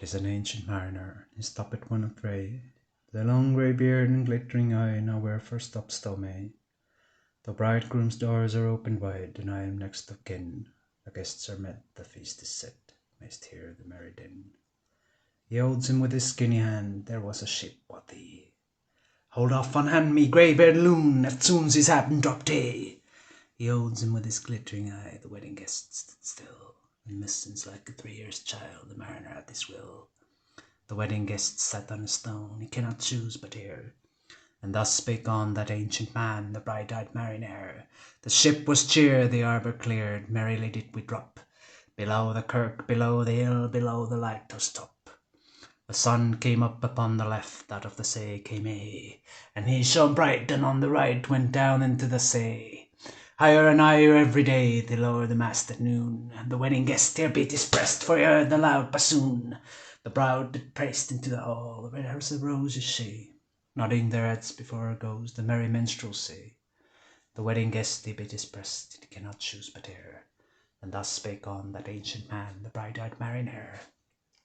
'Tis an ancient mariner, he stoppeth one of grey, with a long grey beard and glittering eye, now wherefore stops thou may. The bridegroom's doors are opened wide, and I am next of kin. The guests are met, the feast is set, mayst hear the merry din. He holds him with his skinny hand, there was a ship, quoth he. Hold off, unhand me, grey-beard loon, eftsoons his happen dropped he. He holds him with his glittering eye, the wedding guests stood still, and mistens like a 3 years child, the mariner at his will. The wedding guests sat on a stone, he cannot choose but hear. And thus spake on that ancient man, the bright-eyed Marinere. The ship was cheer, the harbour cleared, merrily did we drop. Below the kirk, below the hill, below the lighthouse top. The sun came up upon the left, out of the sea came he, and he shone bright, and on the right went down into the sea. Higher and higher every day, they lowered the mast at noon, and the wedding guest here beat his breast, for he heard the loud bassoon. The bride did pressed into the hall, red as a rose is she, nodding their heads before her goes the merry minstrelsy. The wedding guest he beat his breast, he cannot choose but hear, and thus spake on that ancient man, the bright-eyed Marinere.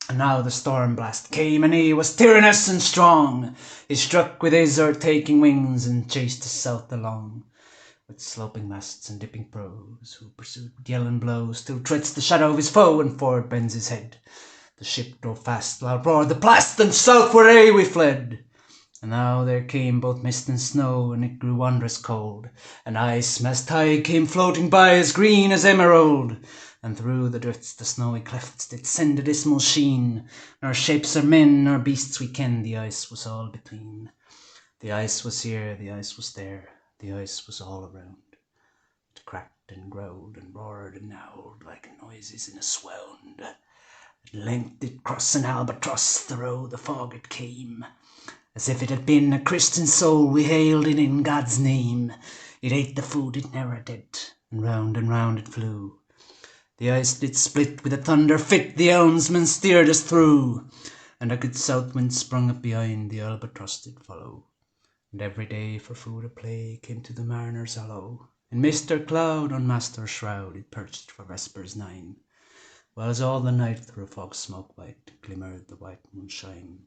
And now the storm blast came, and he was tyrannous and strong. He struck with his o'ertaking wings, and chased us south along. With sloping masts and dipping prows, who pursued with yell and blow, still treads the shadow of his foe, and forward bends his head. The ship drove fast, loud roared the blast, and southward aye we fled. And now there came both mist and snow, and it grew wondrous cold, and ice mast high came floating by, as green as emerald. And through the drifts the snowy clefts did send a dismal sheen, nor shapes or men nor beasts we ken, the ice was all between. The ice was here, the ice was there, the ice was all around. It cracked and growled and roared and howled like noises in a swound. At length it crossed an albatross, through the fog it came. As if it had been a Christian soul, we hailed it in God's name. It ate the food it never did, and round it flew. The ice did split with a thunder fit, the helmsman steered us through. And a good south wind sprung up behind, the albatross did follow. And every day for food or play came to the mariner's hollow. In mist or cloud, on mast or shroud, it perched for vespers 9. Whiles all the night through fog smoke white glimmered the white moonshine.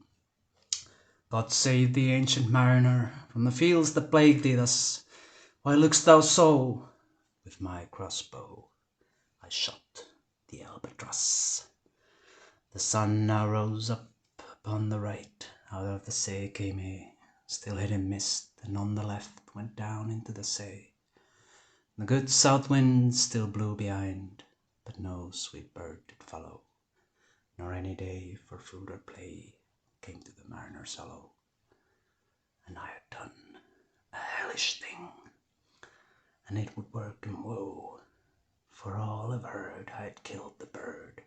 God save the ancient mariner from the fields that plague thee thus. Why look'st thou so? With my crossbow I shot the albatross. The sun now rose up upon the right, out of the sea came he, still hid in mist, and on the left went down into the sea. The good south wind still blew behind, but no sweet bird did follow, nor any day for food or play came to the mariner's hollow. And I had done a hellish thing, and it would work him woe, for all have heard I had killed the bird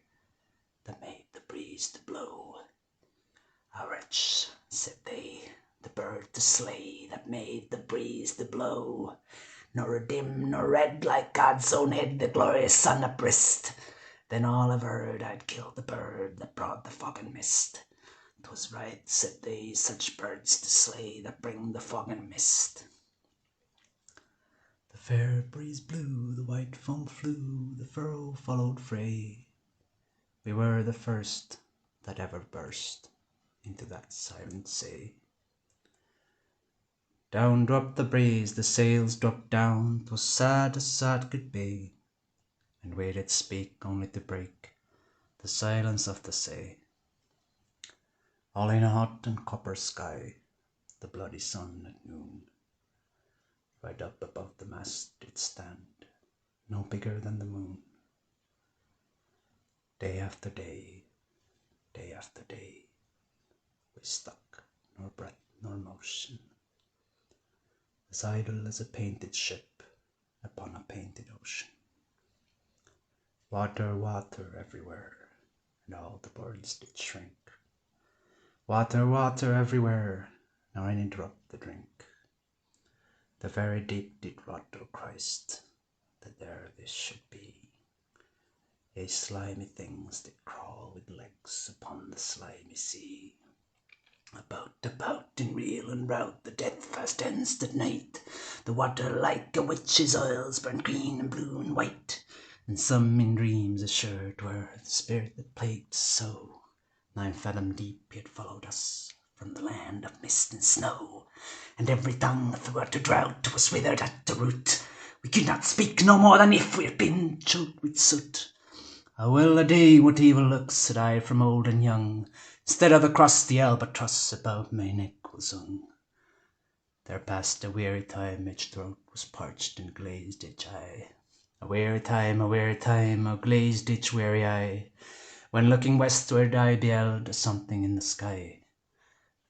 that made the breeze to blow. A wretch, said they, the bird to slay that made the breeze to blow, nor dim nor red like God's own head, the glorious sun uprist. Then all have heard I'd killed the bird that brought the fog and mist. 'Twas right, said they, such birds to slay that bring the fog and mist. The fair breeze blew, the white foam flew, the furrow followed fray. We were the first that ever burst into that silent sea. Down dropped the breeze, the sails dropped down, 'twas sad as sad could be, and we did speak only to break the silence of the sea. All in a hot and copper sky, the bloody sun at noon, right up above the mast did stand, no bigger than the moon. Day after day, day after day, we stuck, nor breath nor motion, as idle as a painted ship upon a painted ocean. Water, water everywhere, and all the birds did shrink. Water, water everywhere, nor any drop to drink. The very deep did rot, O Christ, that there this should be. Yea, slimy things did crawl with legs upon the slimy sea. About, in reel and rout, the death fast ends at night. The water like a witch's oils burnt green and blue and white. And some in dreams assured were the spirit that plagued so, 9 fathom deep he had followed us from the land of mist and snow, and every tongue throughout the drought was withered at the root. We could not speak no more than if we had been choked with soot. Ah, well a day, what evil looks had I from old and young, instead of the cross the albatross above my neck was hung. There passed a weary time, each throat was parched and glazed each eye. A weary time, how glazed each weary eye, when looking westward I beheld a something in the sky.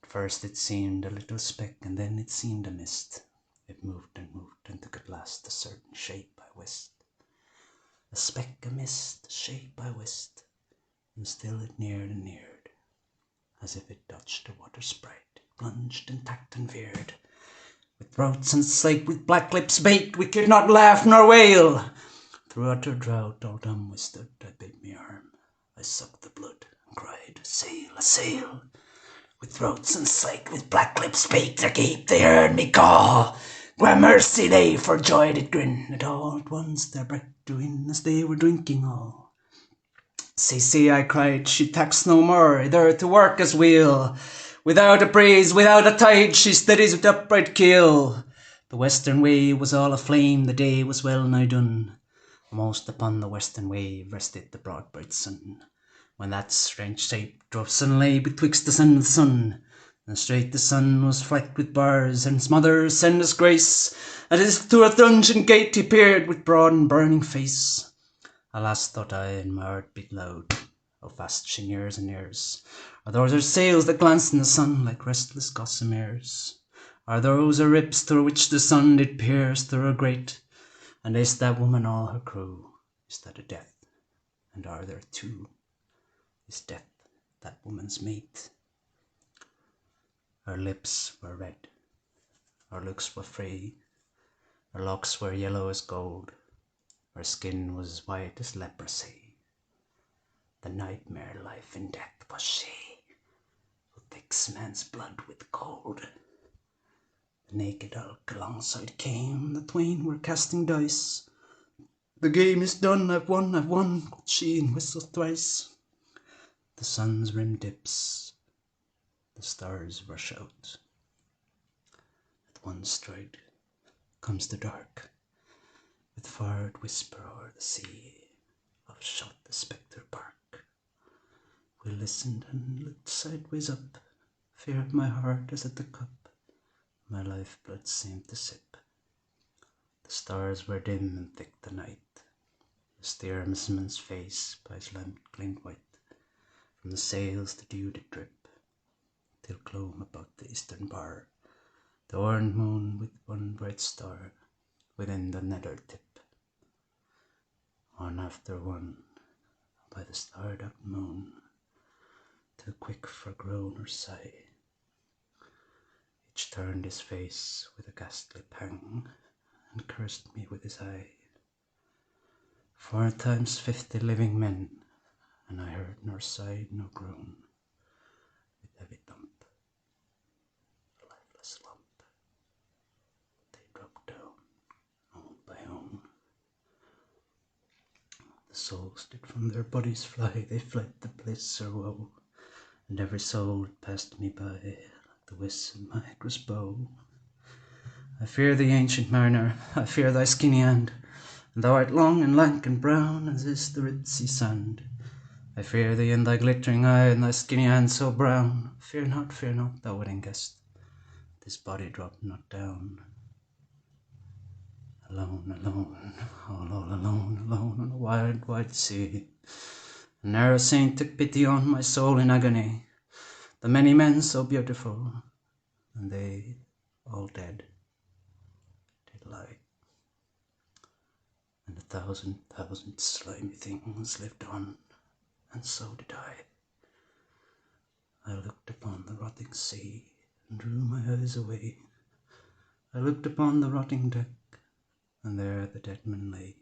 At first it seemed a little speck, and then it seemed a mist. It moved, and took at last a certain shape I wist. A speck, a mist, a shape I wist, and still it neared and neared, as if it touched a water sprite. It plunged and tacked and veered. With throats and slate, with black lips baked, we could not laugh nor wail. Through utter drought, all dumb we stood. I bit me arm, I sucked the blood, and cried, "A sail, a sail!" With throats and slate, with black lips baked, agape they heard me call. Gramercy they for joy did grin, and all at once their breath drew in as they were drinking all. "See, I cried, she tacks no more, either to work as wheel. Without a breeze, without a tide, she steadies with upright keel." The western wave was all aflame, the day was well nigh done. Almost upon the western wave rested the broad bright sun, when that strange shape drove suddenly betwixt us and the sun. And straight the sun was flecked with bars, and smother send us grace, and as if through a dungeon gate he peered with broad and burning face. Alas, thought I, and my heart beat loud, how fast she nears and nears. Are those her sails that glance in the sun like restless gossameres? Are those her ribs through which the sun did pierce through her grate? And is that woman all her crew? Is that a death? And are there two? Is death that woman's mate? Her lips were red, her looks were free, her locks were yellow as gold, her skin was white as leprosy. The nightmare life in death was she, who takes man's blood with cold. The naked elk alongside came, the twain were casting dice. "The game is done, I've won," quoth she, and whistled thrice. The sun's rim dips, the stars rush out. At one stride comes the dark, with far whisper o'er the sea of shot the spectre bark. We listened and looked sideways up, fear of my heart as at the cup my lifeblood seemed to sip. The stars were dim and thick the night, the steersman's face by his lamp gleamed white. From the sails the dew did drip, till clomb about the eastern bar the orange moon with one bright star within the nether tip. One after one, by the star-dark moon, too quick for groan or sigh, each turned his face with a ghastly pang, and cursed me with his eye. 4 times 50 living men, and I heard nor sighed nor groan. With heavy thump, a lifeless lump, they dropped down, own by own. The souls did from their bodies fly, they fled to bliss or woe, and every soul passed me by, like the whiz of my crossbow. I fear thee, ancient mariner, I fear thy skinny hand, and thou art long and lank and brown as is the red sea sand. I fear thee and thy glittering eye, and thy skinny hand so brown. Fear not, thou wedding guest, this body drop not down. Alone, all alone on a wide, wide sea. A narrow saint took pity on my soul in agony. The many men so beautiful, and they all dead, did lie. And 1,000 slimy things lived on, and so did I. I looked upon the rotting sea, and drew my eyes away. I looked upon the rotting deck, and there the dead men lay.